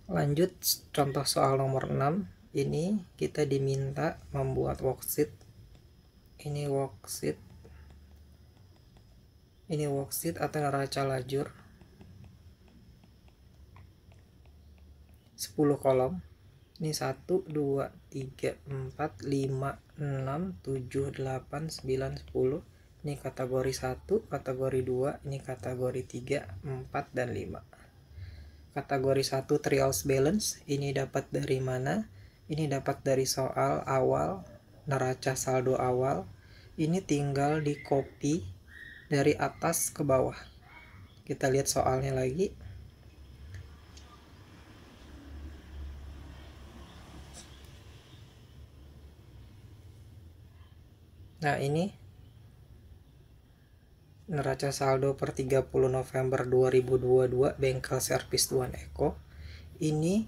Lanjut contoh soal nomor 6. Ini kita diminta membuat worksheet. Ini worksheet atau neraca lajur 10 kolom. Ini 1, 2, 3, 4, 5, 6, 7, 8, 9, 10. Ini kategori 1, kategori 2, ini kategori 3, 4, dan 5. Kategori 1 trials balance, ini dapat dari mana? Ini dapat dari soal awal, neraca saldo awal. Ini tinggal di copy dari atas ke bawah. Kita lihat soalnya lagi. Nah, ini neraca saldo per 30 November 2022 bengkel servis Tuan Eko. Ini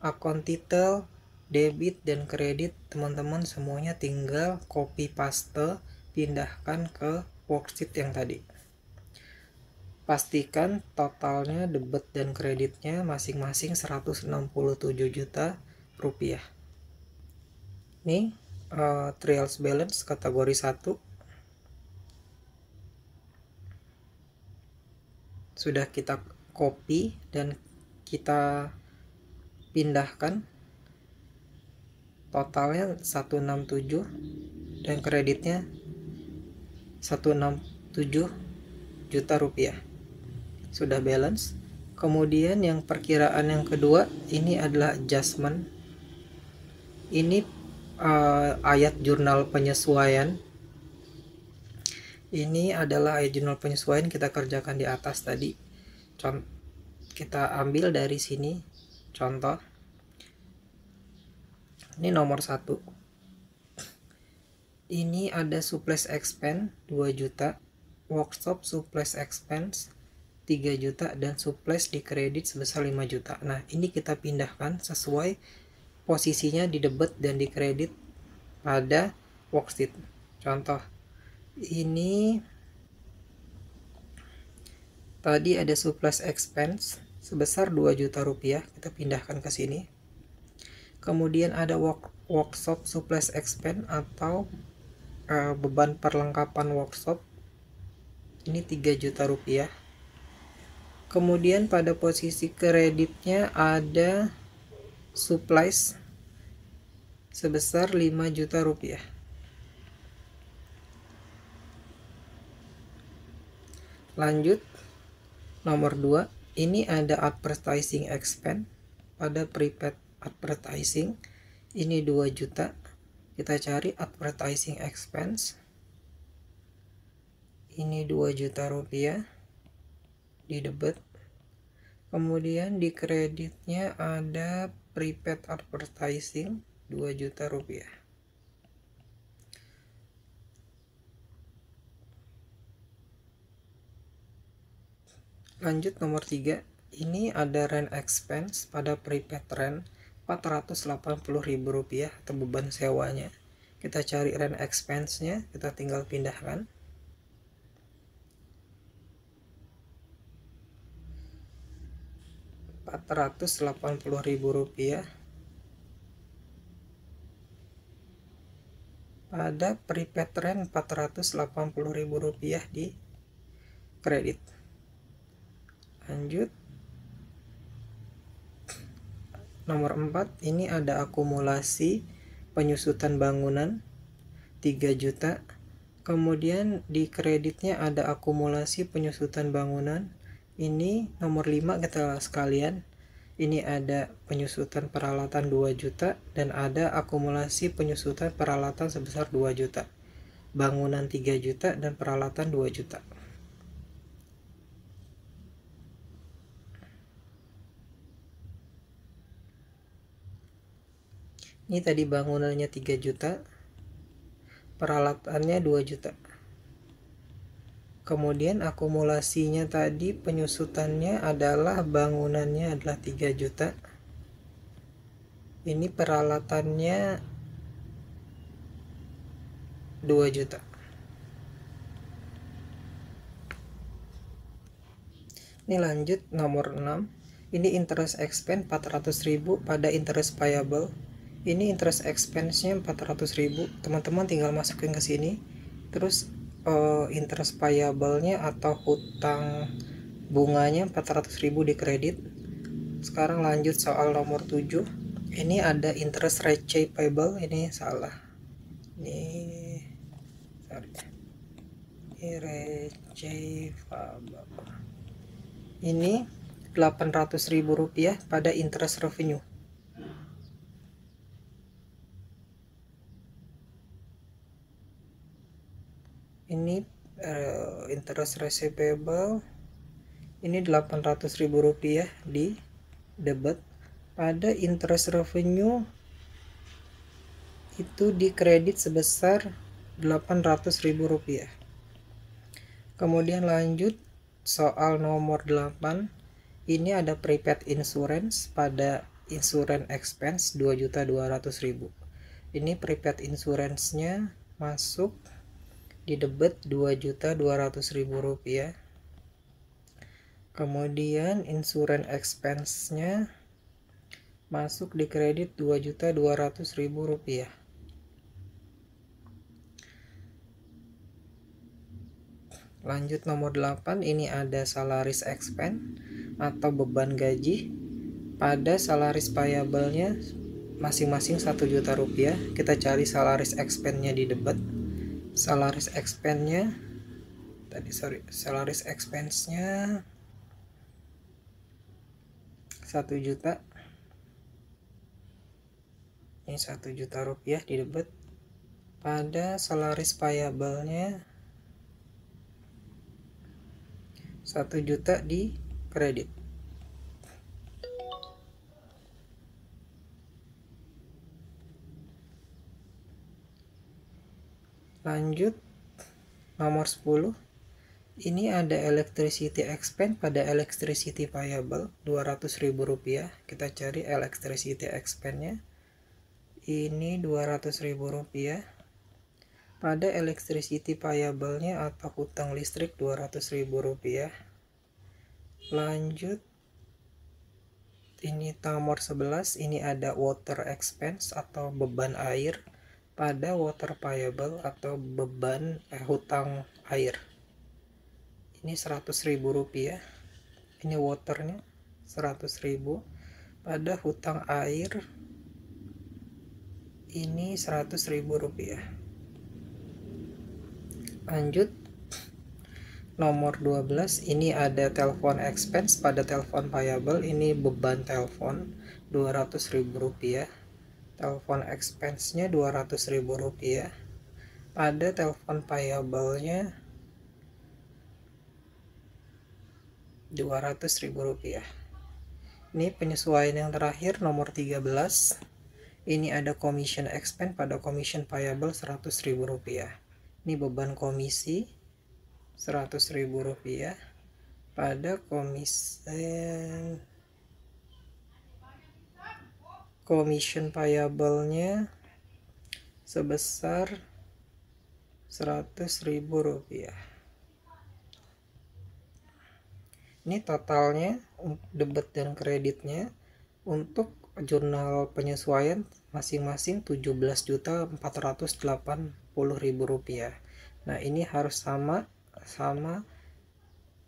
akun titel, debit, dan kredit. Teman-teman semuanya tinggal copy paste, pindahkan ke worksheet yang tadi. Pastikan totalnya debit dan kreditnya masing-masing 167 juta rupiah. Ini trials balance kategori 1 sudah kita copy dan kita pindahkan. Totalnya 167 dan kreditnya 167 juta rupiah. Sudah balance. Kemudian yang perkiraan yang kedua, ini adalah adjustment. Ini ayat jurnal penyesuaian. Ini adalah ayat jurnal penyesuaian, kita kerjakan di atas tadi. Kita ambil dari sini contoh. Ini nomor 1. Ini ada supplies expense 2 juta, workshop supplies expense 3 juta, dan supplies di kredit sebesar 5 juta. Nah, ini kita pindahkan sesuai posisinya di debit dan di kredit pada worksheet. Contoh, ini tadi ada supplies expense sebesar 2 juta rupiah, kita pindahkan ke sini. Kemudian ada workshop supplies expense atau beban perlengkapan workshop, ini 3 juta rupiah. Kemudian pada posisi kreditnya ada supplies sebesar 5 juta rupiah. Lanjut nomor 2, ini ada advertising expense pada prepaid advertising, ini 2 juta. Kita cari advertising expense, ini 2 juta rupiah di debit. Kemudian di kreditnya ada prepaid advertising 2 juta rupiah. Lanjut nomor 3, ini ada rent expense pada prepaid rent 480.000 rupiah atau beban sewanya. Kita cari rent expense-nya, kita tinggal pindahkan. Rp480.000 pada prepaid rent, Rp480.000 di kredit. Lanjut nomor 4, ini ada akumulasi penyusutan bangunan 3 juta. Kemudian di kreditnya ada akumulasi penyusutan bangunan, ini nomor 5 kita sekalian. Ini ada penyusutan peralatan 2 juta dan ada akumulasi penyusutan peralatan sebesar 2 juta. Bangunan 3 juta dan peralatan 2 juta. Ini tadi bangunannya 3 juta, peralatannya 2 juta. Kemudian akumulasinya tadi penyusutannya adalah bangunannya adalah 3 juta. Ini peralatannya 2 juta. Ini lanjut nomor 6. Ini interest expense 400.000 pada interest payable. Ini interest expense-nya 400.000. Teman-teman tinggal masukin ke sini. Terus interest payable-nya atau hutang bunganya 400.000 di kredit. Sekarang lanjut soal nomor 7. Ini ada interest receivable, ini salah. Ini sorry. Receivable. Ini 800.000 rupiah pada interest revenue. Ini interest receivable. Ini 800.000 rupiah di debit. Pada interest revenue itu di kredit sebesar 800.000 rupiah. Kemudian lanjut soal nomor 8. Ini ada prepaid insurance pada insurance expense 2.200.000. Ini prepaid insurance-nya masuk di debit 2.200.000 rupiah. Kemudian insurance expense-nya masuk di kredit 2.200.000 rupiah. Lanjut nomor 8, ini ada salaries expense atau beban gaji. Pada salaries payable-nya masing-masing 1 juta rupiah. Kita cari salaries expense-nya di debit. Salaries expense-nya salaries expense-nya 1 juta. Ini 1 juta rupiah di debit. Pada salaries payable-nya 1 juta di kredit. Lanjut nomor 10. Ini ada electricity expense pada electricity payable 200.000 rupiah. Kita cari electricity expense-nya. Ini 200.000 rupiah. Pada electricity payable-nya atau hutang listrik 200.000 rupiah. Lanjut ini nomor 11. Ini ada water expense atau beban air pada water payable atau beban hutang air. Ini 100.000 rupiah. Ini waternya 100.000. Pada hutang air ini 100.000 rupiah. Lanjut nomor 12. Ini ada telepon expense pada telepon payable. Ini beban telepon 200.000 rupiah. Telepon expense-nya 200.000 rupiah. Pada telepon payable-nya 200.000 rupiah. Ini penyesuaian yang terakhir nomor 13. Ini ada commission expense pada commission payable 100.000 rupiah. Ini beban komisi 100.000 rupiah. Pada commission payable-nya sebesar 100.000 rupiah. Ini totalnya debit dan kreditnya untuk jurnal penyesuaian masing-masing 17.480.000 rupiah. Nah, ini harus sama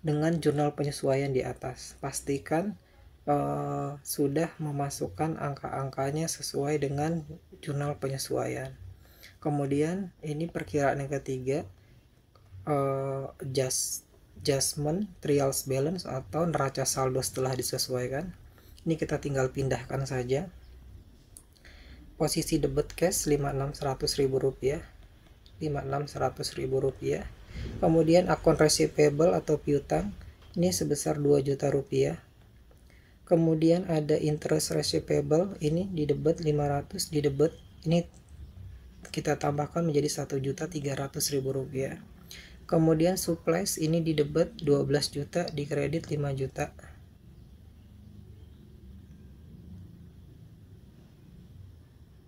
dengan jurnal penyesuaian di atas. Pastikan sudah memasukkan angka-angkanya sesuai dengan jurnal penyesuaian. Kemudian ini perkiraan yang ketiga, adjustment trials balance atau neraca saldo setelah disesuaikan. Ini kita tinggal pindahkan saja. Posisi debit cash 56.100.000 rupiah. 56.100.000 rupiah. Kemudian akun receivable atau piutang ini sebesar 2 juta rupiah. Kemudian ada interest receivable, ini di debit 500, di debit ini kita tambahkan menjadi 1.300.000 rupiah. Kemudian supplies ini di debit 12 juta, di kredit 5 juta.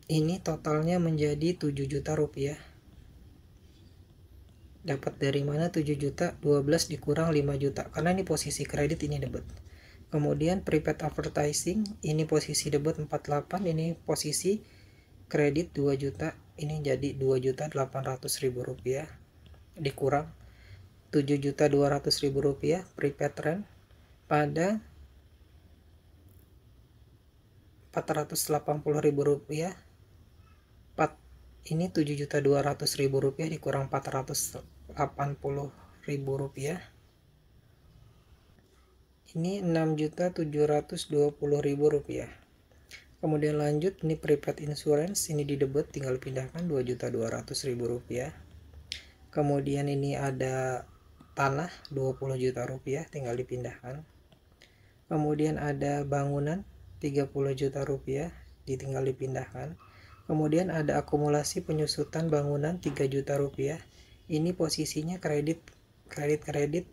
Ini totalnya menjadi 7 juta rupiah. Dapat dari mana 7 juta? 12 dikurang 5 juta. Karena ini posisi kredit, ini debit. Kemudian prepaid advertising, ini posisi debit 48, ini posisi kredit 2 juta, ini jadi 2.800.000 rupiah, dikurang 7.200.000 rupiah prepaid rent pada 480.000 rupiah. Ini 7.200.000 rupiah dikurang 480.000 rupiah, ini 6.720.000 rupiah. Kemudian lanjut, ini prepaid insurance, ini di debit tinggal pindahkan 2.200.000 rupiah. Kemudian ini ada tanah 20 juta rupiah, tinggal dipindahkan. Kemudian ada bangunan 30 juta rupiah, ditinggal dipindahkan. Kemudian ada akumulasi penyusutan bangunan 3 juta rupiah, ini posisinya kredit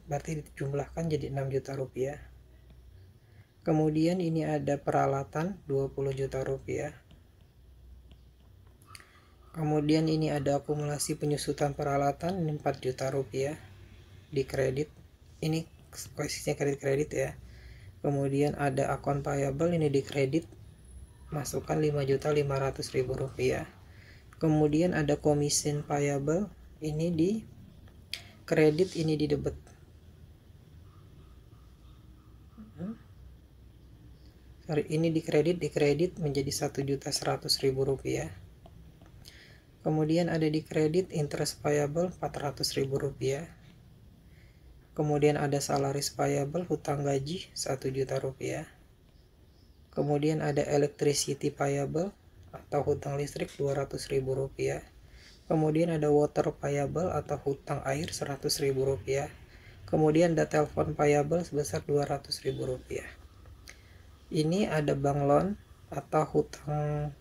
berarti dijumlahkan jadi 6 juta rupiah. Kemudian ini ada peralatan 20 juta rupiah. Kemudian ini ada akumulasi penyusutan peralatan 4 juta rupiah di kredit, ini posisinya kredit ya. Kemudian ada akun payable, ini di kredit, masukkan 5.500.000 rupiah. Kemudian ada commission payable, ini di kredit, ini di debit. Ini di kredit menjadi 1.100.000 rupiah. Kemudian ada di kredit interest payable 400.000 rupiah. Kemudian ada salaries payable, hutang gaji 1 juta rupiah. Kemudian ada electricity payable atau hutang listrik 200.000 rupiah. Kemudian ada water payable atau hutang air 100.000 rupiah. Kemudian ada telepon payable sebesar 200.000 rupiah. Ini ada bank loan atau hutang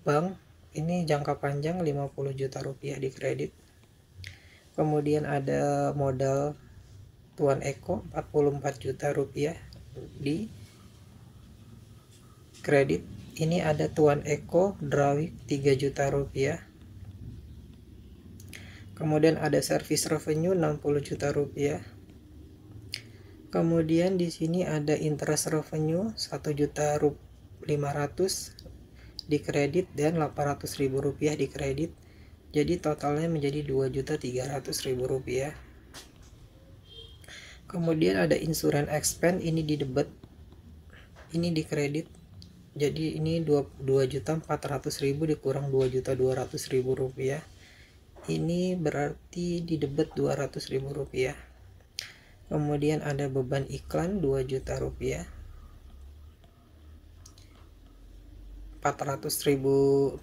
bank, ini jangka panjang 50 juta rupiah di kredit. Kemudian ada modal Tuan Eko 44 juta rupiah di kredit. Ini ada Tuan Eko Drawing 3 juta rupiah. Kemudian ada service revenue 60 juta rupiah. Kemudian di sini ada interest revenue 1.500.000 di kredit dan 800.000 rupiah di kredit. Jadi totalnya menjadi 2.300.000 rupiah. Kemudian ada insurance expense, ini di debit, ini di kredit. Jadi ini 2.400.000 dikurang 2.200.000 rupiah. Ini berarti di debit 200.000 rupiah. Kemudian ada beban iklan 2 juta rupiah. 480.000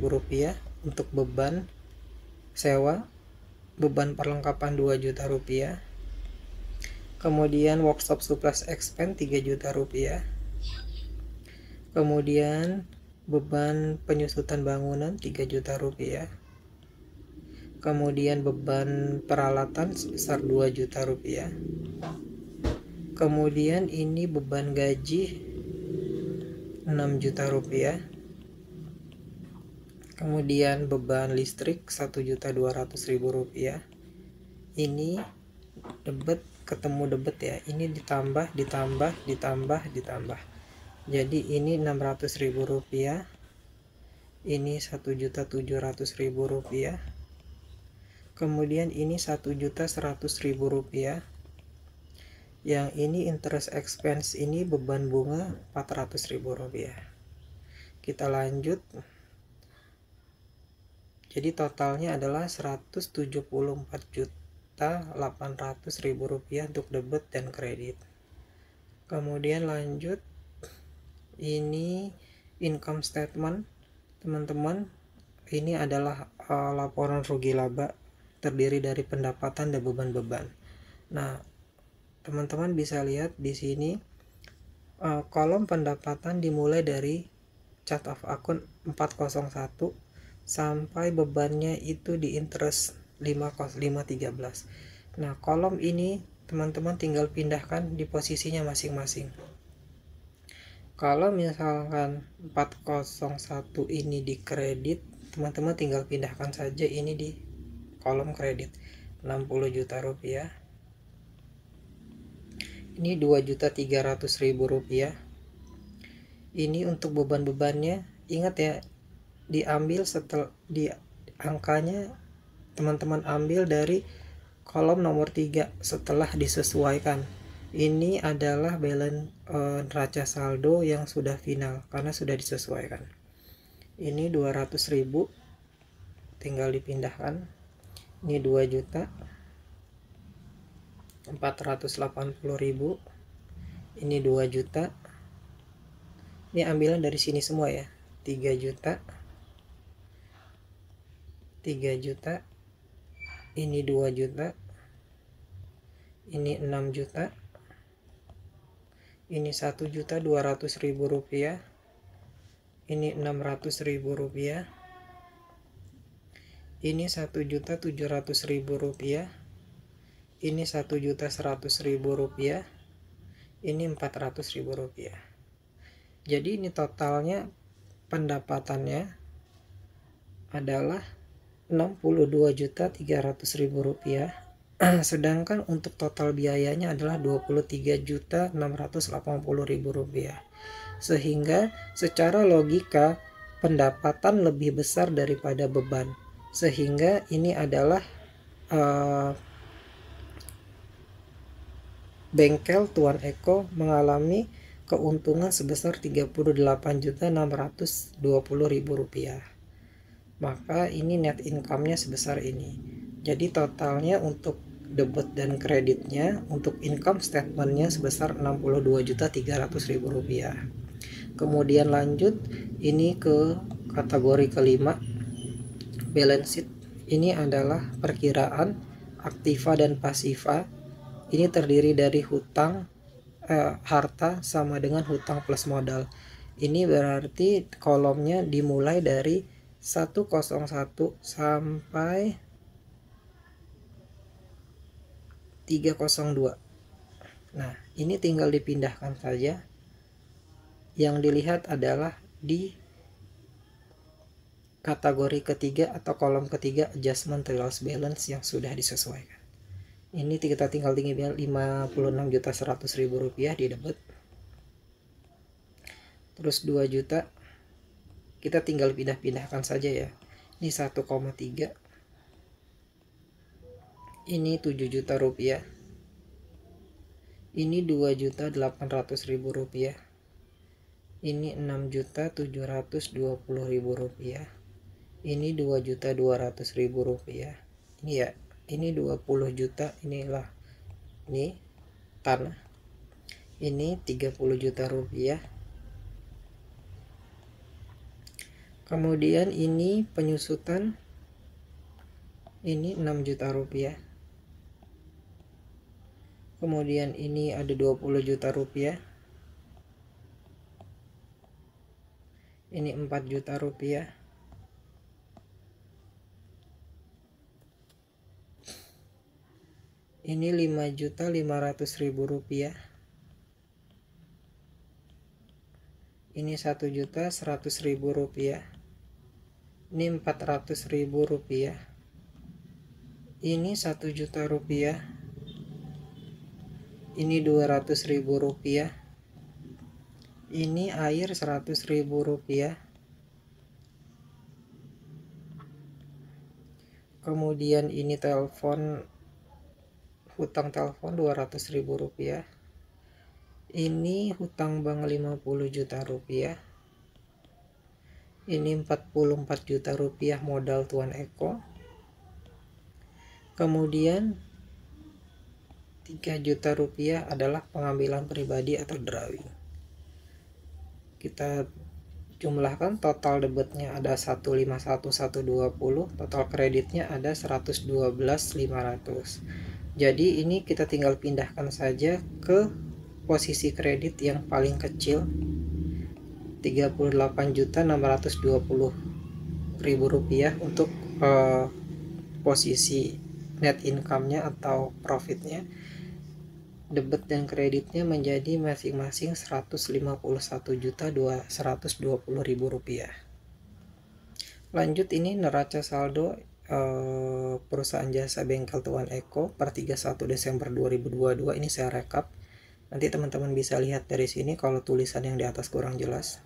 rupiah untuk beban sewa, beban perlengkapan 2 juta rupiah. Kemudian workshop supplies expense 3 juta rupiah. Kemudian beban penyusutan bangunan 3 juta rupiah. Kemudian beban peralatan sebesar 2 juta rupiah. Kemudian ini beban gaji 6 juta rupiah. Kemudian beban listrik 1.200.000 rupiah. Ini debit ketemu debit ya, ini ditambah. Jadi ini 600.000 rupiah. Ini 1.700.000 rupiah. Kemudian ini 1.100.000 rupiah. Yang ini interest expense, ini beban bunga 400.000 rupiah. Kita lanjut. Jadi totalnya adalah 174.800.000 rupiah untuk debit dan kredit. Kemudian lanjut, ini income statement teman-teman. Ini adalah laporan rugi laba, terdiri dari pendapatan dan beban-beban. Nah, teman-teman bisa lihat di sini kolom pendapatan dimulai dari chart of account 401 sampai bebannya itu di interest 513. Nah, kolom ini teman-teman tinggal pindahkan di posisinya masing-masing. Kalau misalkan 401 ini di kredit, teman-teman tinggal pindahkan saja ini di kolom kredit 60 juta rupiah. ini 2.300.000 rupiah. Ini untuk beban-bebannya, ingat ya, diambil setelah di angkanya teman-teman ambil dari kolom nomor 3 setelah disesuaikan. Ini adalah balance neraca saldo yang sudah final karena sudah disesuaikan. Ini 200.000 tinggal dipindahkan. Ini 2.480.000. Ini 2 juta. Ini ambilan dari sini semua ya. 3 juta. 3 juta. Ini 2 juta. Ini 6 juta. Ini 1.200.000 rupiah. Ini 600.000 rupiah. Ini 1.700.000 rupiah. Ini 1.100.000 rupiah. Ini 400.000 rupiah. Jadi ini totalnya pendapatannya adalah 62.300.000 rupiah. Sedangkan untuk total biayanya adalah 23.680.000 rupiah. Sehingga secara logika pendapatan lebih besar daripada beban. Sehingga ini adalah bengkel Tuan Eko mengalami keuntungan sebesar 38.620.000 rupiah. Maka ini net income-nya sebesar ini. Jadi totalnya untuk debit dan kreditnya, untuk income statement-nya sebesar 62.300.000 rupiah. Kemudian lanjut ini ke kategori kelima, balance sheet. Ini adalah perkiraan aktiva dan pasiva. Ini terdiri dari hutang, harta sama dengan hutang plus modal. Ini berarti kolomnya dimulai dari 101 sampai 302. Nah, ini tinggal dipindahkan saja. Yang dilihat adalah di kategori ketiga atau kolom ketiga, adjustment trials balance yang sudah disesuaikan. Ini kita tinggal 56.100.000 rupiah di debit. Terus 2 juta kita tinggal pindah-pindahkan saja ya. Ini 1,3. Ini 7 juta rupiah. Ini 2.800.000 rupiah. Ini 6.720.000 rupiah. Ini 2.200.000 rupiah. Ini ya, ini 20 juta, inilah ini tanah. Ini 30 juta rupiah. Kemudian ini penyusutan, ini 6 juta rupiah. Kemudian ini ada 20 juta rupiah. Ini 4 juta rupiah. Ini 5.500.000 rupiah. Ini 1.100.000 rupiah. Ini 400.000 rupiah. Ini 1 juta rupiah. Ini 200.000 rupiah. Ini air 100.000 rupiah. Kemudian ini telepon, hutang telepon 200.000 rupiah. Ini hutang bank 50 juta rupiah. Ini 44 juta rupiah modal Tuan Eko. Kemudian 3 juta rupiah adalah pengambilan pribadi atau drawing. Kita jumlahkan, total debitnya ada 151.120, total kreditnya ada 112.500. Jadi ini kita tinggal pindahkan saja ke posisi kredit yang paling kecil, 38.620.000 rupiah untuk posisi net income-nya atau profitnya. Debit dan kreditnya menjadi masing-masing 151.220.000 rupiah. Lanjut, ini neraca saldo perusahaan jasa bengkel Tuan Eko per 31 Desember 2022. Ini saya rekap. Nanti teman-teman bisa lihat dari sini kalau tulisan yang di atas kurang jelas.